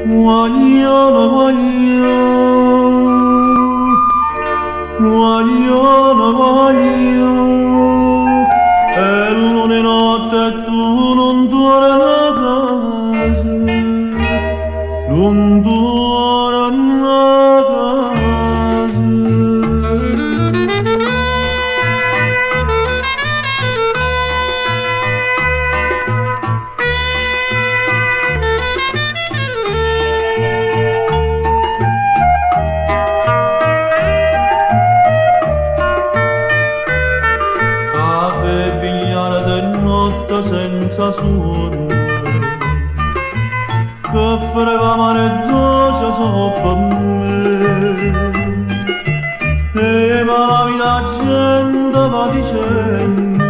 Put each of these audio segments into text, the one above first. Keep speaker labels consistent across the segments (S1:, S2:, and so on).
S1: guagliano, guagliano, guagliano, e l'una notte tu non torni a casa, non torni a casa. Senza suono che frega mare dolce sopra me e ma la vita gente va dicendo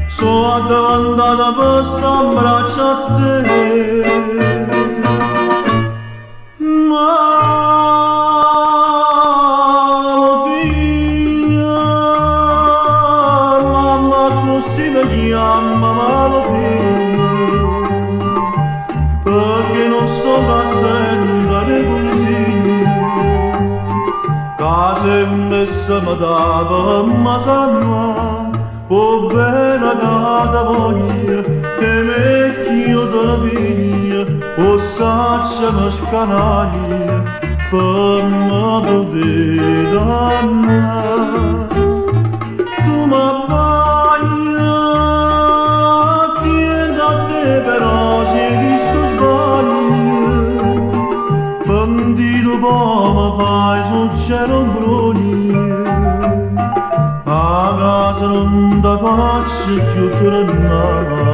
S1: so addavantata per sta abbraccia a te chiama malapena perché non sto da sentire consigli che se messa mi dava ma sanno oh bella cata voglia che vecchio della figlia o saccia ma scanaglia per me poter amare tu mi però se visto sbaglio bandito poi mi fai sul cielo broglie a casa non da faccio più tornare.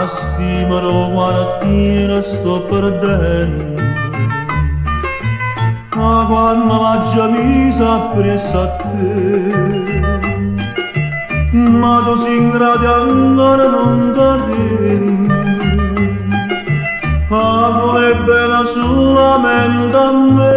S1: Stima mattina sto perdendo ma quando la già misa appresso a te ma tu sei ingrati ancora non t'arrendi ma vuole bella solamente a me.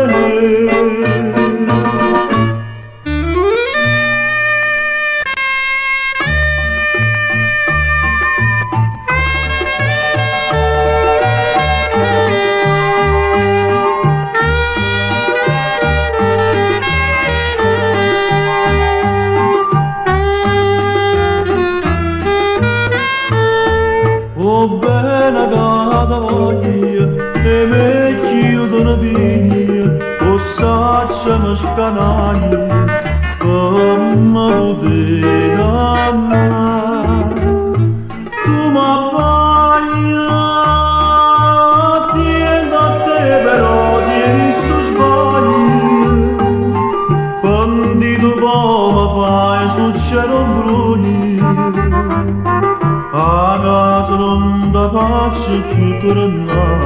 S1: Oh bella cata voglia e vecchio d'una figlia o saccia mi scanaglia come poter amare tu m'abbaglia tieni a te però si è visto sbaglio bandito poi fai sul cielo broglie a casa non da faccio più tornare.